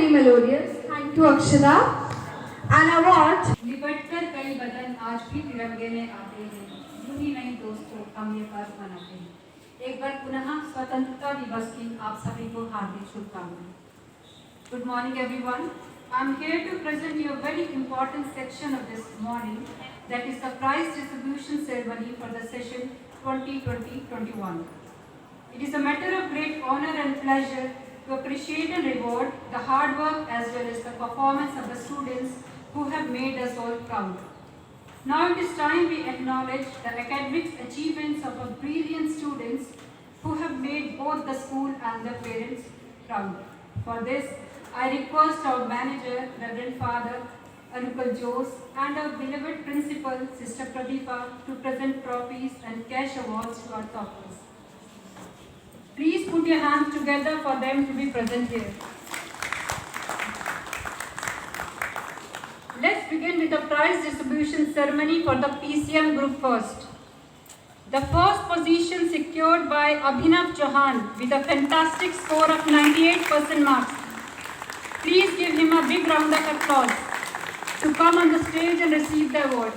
very melodious. Thank you, Akshara. An award. लिपट कर कई बदन आज भी तिरंगे में आते हैं, यूं ही नहीं दोस्तों हम ये पर्व मनाते हैं। एक बार पुनः स्वतंत्रता दिवस की आप सभी को हार्दिक शुभकामनाएं। Good morning everyone. I am here to present you a very important section of this morning, that is the prize distribution ceremony for the session 2020-21. It is a matter of great honor and pleasure to appreciate and reward the hard work as well as the performance of the students who have made us all proud. Now it is time we acknowledge the academic achievements of our brilliant students who have made both the school and their parents proud. For this, I request our manager, Reverend Father Uncle Jose, and our beloved principal, Sister Pradeepa, to present trophies and cash awards to our toppers. Please put your hands together for them to be present here. Let's begin with the prize distribution ceremony for the PCM group first. The first position secured by Abhinav Chauhan with a fantastic score of 98% marks. Please give him a big round of applause to come on the stage and receive the award.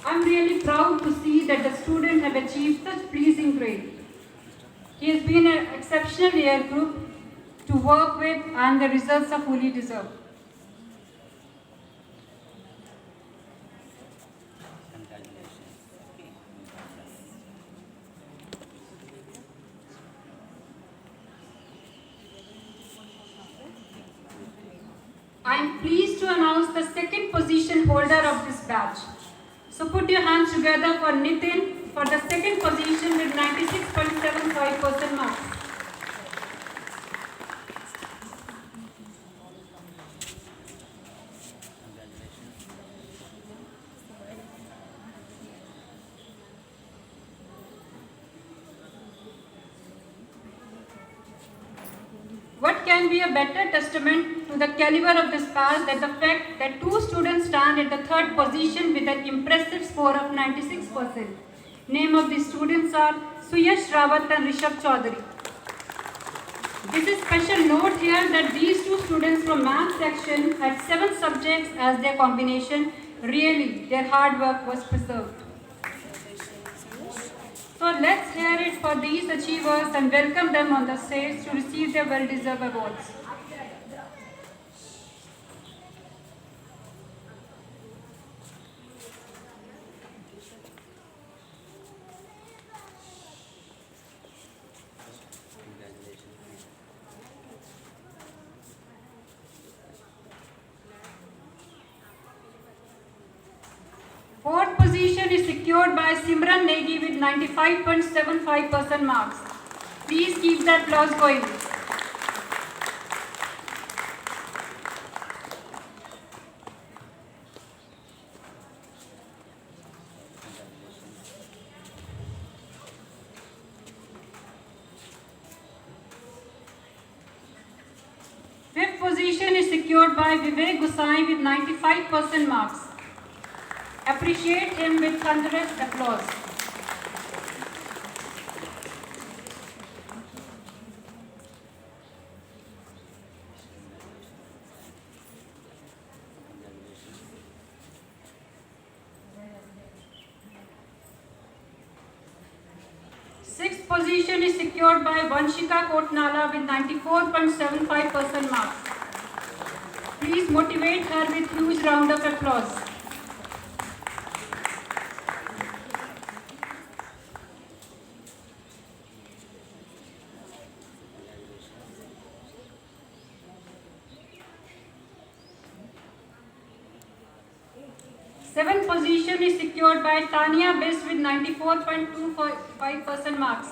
I'm really proud to see that the students have achieved such pleasing grade. He has been an exceptional year group to work with, and the results are fully deserved. I am pleased to announce the second position holder of this batch. So put your hands together for Nitin for the second position with 96.75% marks. What can be a better testament to the caliber of this batch than the fact that two students stand at the third position with an impressive score of 96%. Name of the students are Suyash Rawat and Rishabh Chaudhary. This is special note here that these two students from math section had 7 subjects as their combination. Really, their hard work was preserved. So let's hear it for these achievers and welcome them on the stage to receive their well-deserved awards. Fourth position is secured by Simran Negi with 95.75% marks. Please keep the applause going. Fifth position is secured by Vivek Gusai with 95% marks. Appreciate him with thunderous applause. Sixth position is secured by Vanshika Kotnala with 94.75% marks. Please motivate her with huge round of applause. Seventh position is secured by Tania Biss with 94.25% marks.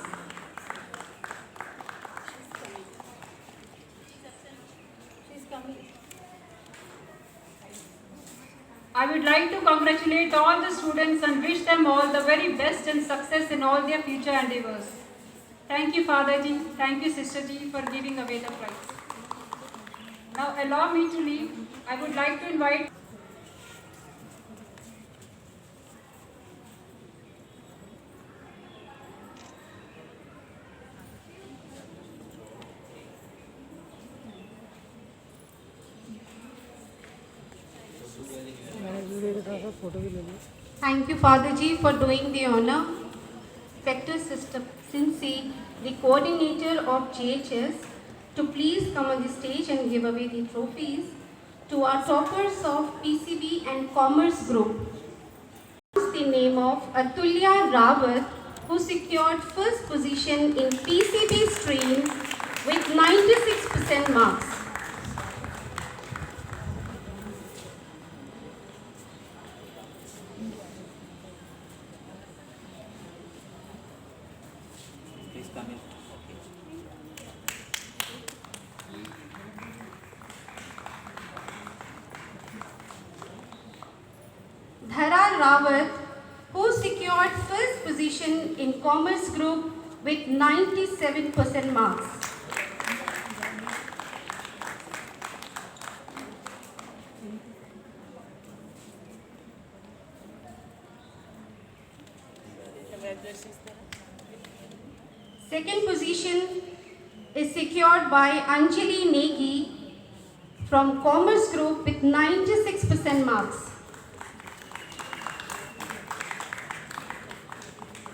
I would like to congratulate all the students and wish them all the very best and success in all their future endeavors. Thank you, Father Ji. Thank you, Sister Ji, for giving away the prize. Now allow me to leave. I would like to invite Thank you, Father Ji, for doing the honor. Sector Sister Cincy, the coordinator of JHS, to please come on the stage and give away the trophies to our toppers of PCB and Commerce Group. The name of Atulya Rawat, who secured first position in PCB stream with 96% marks. Please come in. Okay. Dhara Rawat, who secured first position in Commerce Group with 97% marks. Second position is secured by Anjali Negi from Commerce Group with 96% marks.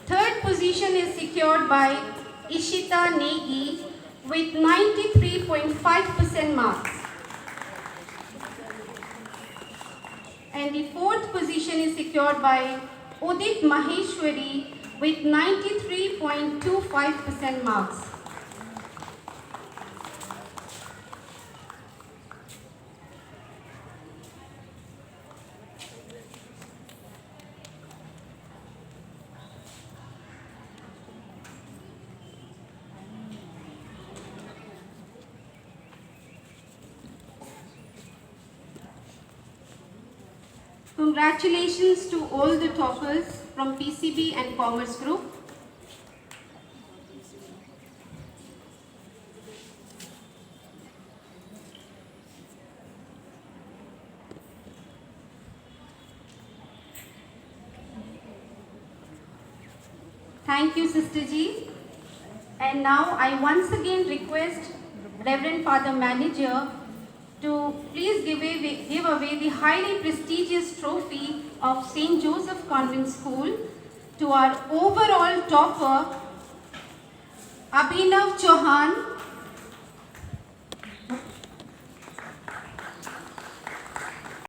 Third position is secured by Ishita Negi with 93.5% marks. And the fourth position is secured by Udit Maheshwari with 93.25% marks. Congratulations to all the toppers from PCB and Commerce Group. Thank you, Sister Ji. And now I once again request Reverend Father Manager to please give away the highly prestigious trophy of St. Joseph Convent School to our overall topper, Abhinav Chauhan,